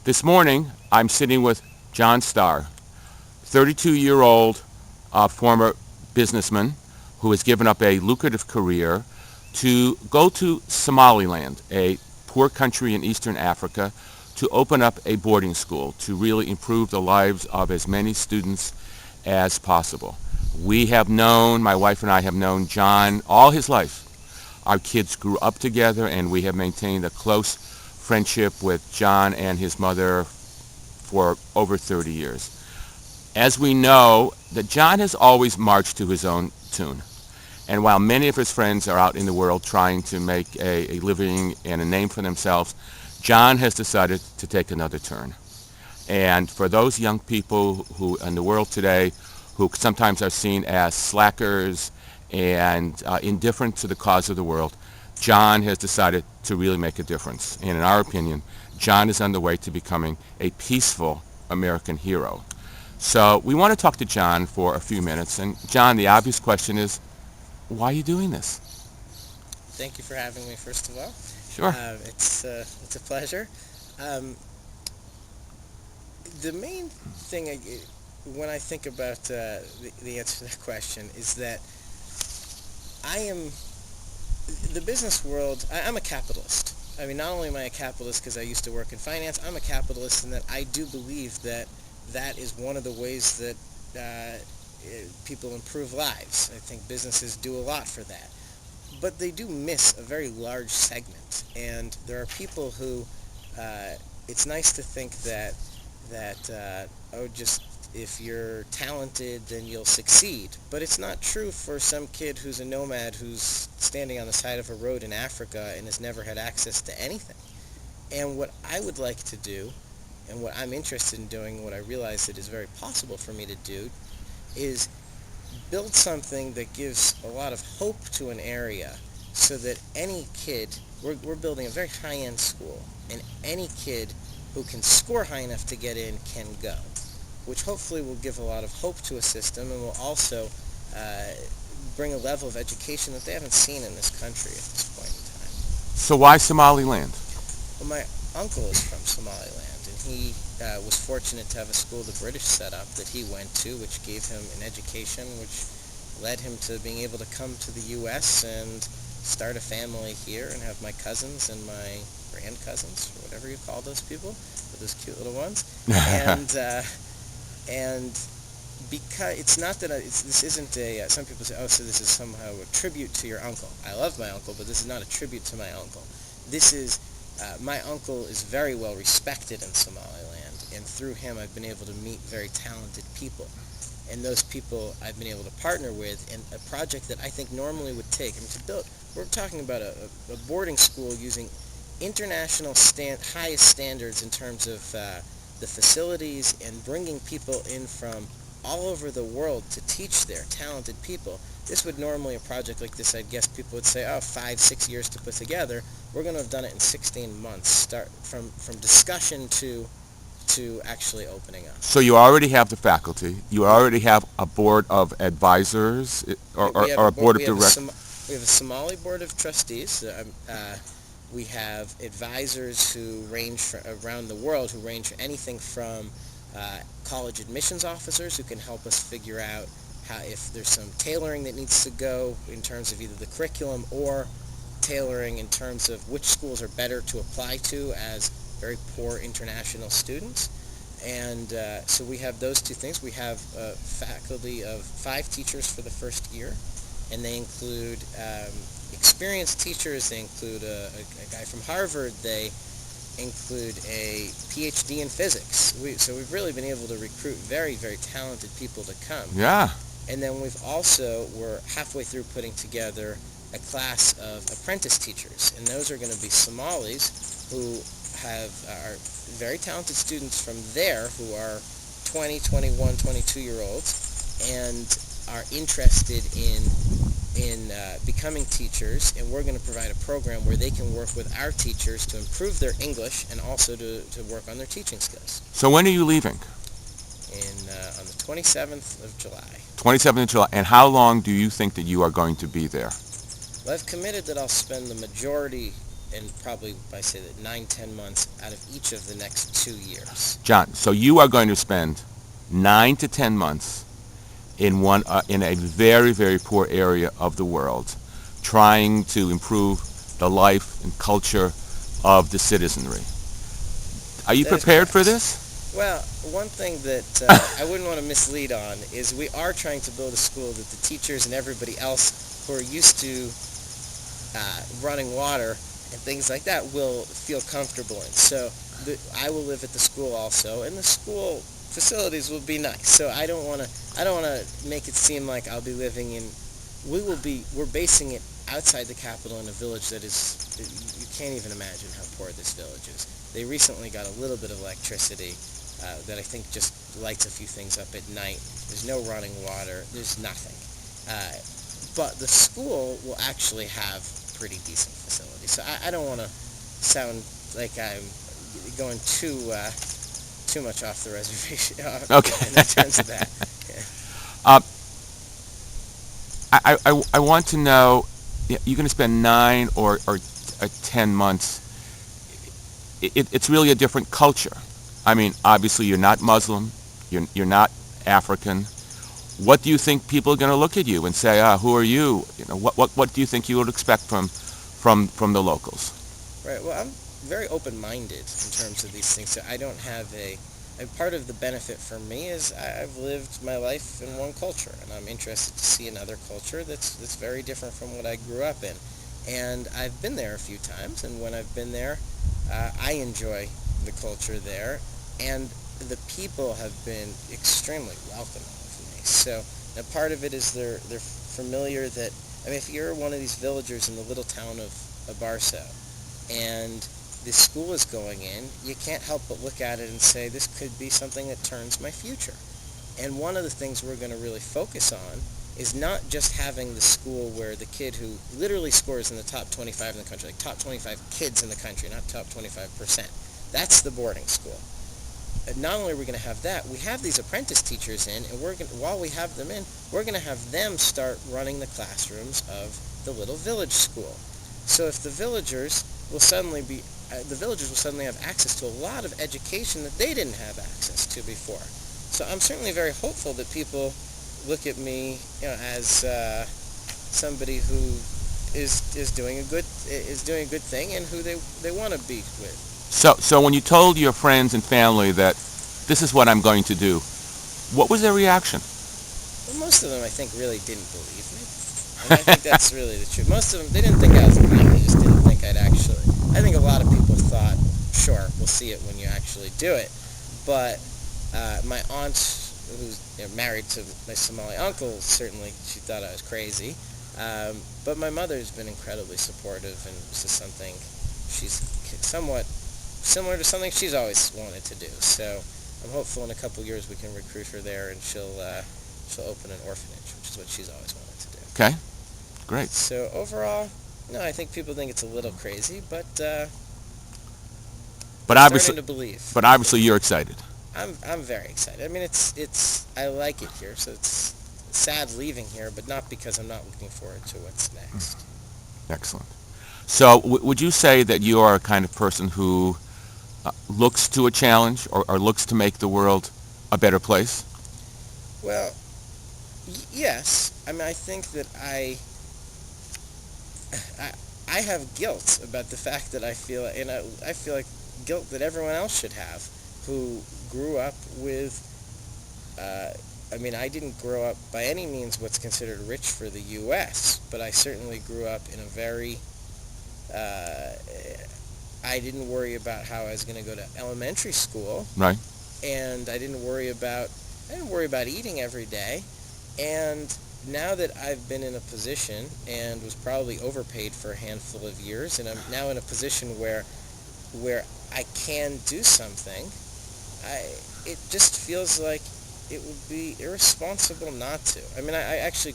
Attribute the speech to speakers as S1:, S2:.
S1: This morning, I'm sitting with John Starr, 32-year-old former businessman who has given up a lucrative career to go to Somaliland, a poor country in Eastern Africa, to open up a boarding school to really improve the lives of as many students as possible. My wife and I have known John all his life. Our kids grew up together, and we have maintained a close friendship with John and his mother for over 30 years. As we know, that John has always marched to his own tune. And while many of his friends are out in the world trying to make a living and a name for themselves, John has decided to take another turn. And for those young people who in the world today who sometimes are seen as slackers and indifferent to the cause of the world, John has decided to really make a difference. And in our opinion, John is on the way to becoming a peaceful American hero. So we want to talk to John for a few minutes. And John, the obvious question is, why are you doing this?
S2: Thank you for having me, first of all.
S1: Sure.
S2: It's a pleasure. Um, the main thing, when I think about the answer to that question, is that I am the business world. I'm a capitalist. I mean, not only am I a capitalist because I used to work in finance, I'm a capitalist in that I do believe that that is one of the ways that people improve lives. I think businesses do a lot for that. But they do miss a very large segment, and there are people who it's nice to think that just if you're talented then you'll succeed, but it's not true for some kid who's a nomad who's standing on the side of a road in Africa and has never had access to anything. And what I would like to do, and what I'm interested in doing, and what I realize that is very possible for me to do, is build something that gives a lot of hope to an area so that any kid, we're building a very high-end school, and any kid who can score high enough to get in can go, which hopefully will give a lot of hope to a system and will also bring a level of education that they haven't seen in this country at this point in time.
S1: So why Somaliland?
S2: Well, my uncle is from Somaliland, and he was fortunate to have a school the British set up that he went to, which gave him an education which led him to being able to come to the U.S. and start a family here and have my cousins and my grand-cousins, or whatever you call those people, those cute little ones. And because it's not that this isn't a, some people say, oh, so this is somehow a tribute to your uncle. I love my uncle, but this is not a tribute to my uncle. This is, my uncle is very well respected in Somaliland, and through him I've been able to meet very talented people. And those people I've been able to partner with in a project that I think normally would take, I mean, to build, we're talking about a boarding school using international highest standards in terms of the facilities, and bringing people in from all over the world to teach there, talented people. This would normally, a project like this, I guess people would say, oh, 5-6 years to put together. We're going to have done it in 16 months, start from discussion to actually opening up.
S1: So you already have the faculty. You already have a board of advisors or a board of directors.
S2: We have a Somali board of trustees. We have advisors who range around the world, who range from anything from college admissions officers who can help us figure out if there's some tailoring that needs to go in terms of either the curriculum or tailoring in terms of which schools are better to apply to as very poor international students. And so we have those two things. We have a faculty of 5 teachers for the first year, and they include experienced teachers. They include a guy from Harvard. They include a PhD in physics. So we've really been able to recruit very, very talented people to come.
S1: Yeah.
S2: And then we're halfway through putting together a class of apprentice teachers, and those are going to be Somalis who are very talented students from there who are 20, 21, 22-year-olds and are interested in becoming teachers, and we're going to provide a program where they can work with our teachers to improve their English and also to work on their teaching skills.
S1: So when are you leaving?
S2: On the 27th of July.
S1: 27th of July. And how long do you think that you are going to be there?
S2: Well, I've committed that I'll spend the majority and probably I say that 9-10 months out of each of the next 2 years.
S1: John, so you are going to spend 9 to 10 months in a very, very poor area of the world, trying to improve the life and culture of the citizenry. Are you
S2: That is
S1: prepared for
S2: correct.
S1: this?
S2: Well, one thing that I wouldn't want to mislead on is we are trying to build a school that the teachers and everybody else who are used to running water and things like that will feel comfortable in. So I will live at the school also, and the school facilities will be nice. So I don't want to make it seem like I'll be living in. We're basing it outside the capital in a village that is, you can't even imagine how poor this village is. They recently got a little bit of electricity that I think just lights a few things up at night. There's no running water. There's nothing. But the school will actually have pretty decent facilities. So I don't want to sound like I'm going too much off the reservation
S1: Okay.
S2: in terms of that. Yeah.
S1: uh, I want to know, you're going to spend 9 or 10 months. It's really a different culture. I mean, obviously you're not Muslim, you're not African. What do you think people are going to look at you and say, who are you? You know, what do you think you would expect from the locals?
S2: Right. Well, I'm very open-minded in terms of these things. So I don't have and part of the benefit for me is I've lived my life in one culture, and I'm interested to see another culture that's very different from what I grew up in. And I've been there a few times, and when I've been there, I enjoy the culture there, and the people have been extremely welcoming of me. So now part of it is they're familiar that, I mean, if you're one of these villagers in the little town of Abarso, and this school is going in, you can't help but look at it and say, this could be something that turns my future. And one of the things we're going to really focus on is not just having the school where the kid who literally scores in the top 25 in the country, like top 25 kids in the country, not top 25%. That's the boarding school. And not only are we going to have that, we have these apprentice teachers in, and while we have them in, we're going to have them start running the classrooms of the little village school. So if the villagers will suddenly have access to a lot of education that they didn't have access to before. So I'm certainly very hopeful that people look at me, as somebody who is doing a good thing and who they want to be with.
S1: So when you told your friends and family that this is what I'm going to do, what was their reaction?
S2: Well, most of them, I think, really didn't believe me. And I think that's really the truth. Most of them, they didn't think I was lying. They just didn't think I'd actually. I think a lot of people thought, sure, we'll see it when you actually do it. But my aunt, who's married to my Somali uncle, certainly she thought I was crazy. But my mother's been incredibly supportive, and this is something she's somewhat similar to something she's always wanted to do. So I'm hopeful in a couple years we can recruit her there, and she'll open an orphanage, which is what she's always wanted to do.
S1: Okay, great.
S2: So overall, no, I think people think it's a little crazy, but
S1: But
S2: I'm
S1: obviously,
S2: starting to believe.
S1: but obviously you're excited.
S2: I'm very excited. I mean, it's I like it here, so it's sad leaving here, but not because I'm not looking forward to what's next.
S1: Excellent. So would you say that you are a kind of person who looks to a challenge or looks to make the world a better place?
S2: Well, yes. I mean, I think that I have guilt about the fact that I feel, and I feel like guilt that everyone else should have, who grew up with. I mean, I didn't grow up by any means what's considered rich for the U.S., but I certainly grew up in a very. I didn't worry about how I was going to go to elementary school,
S1: Right.
S2: and I didn't worry about eating every day, and now that I've been in a position and was probably overpaid for a handful of years, and I'm now in a position where I can do something, it just feels like it would be irresponsible not to. I mean, I actually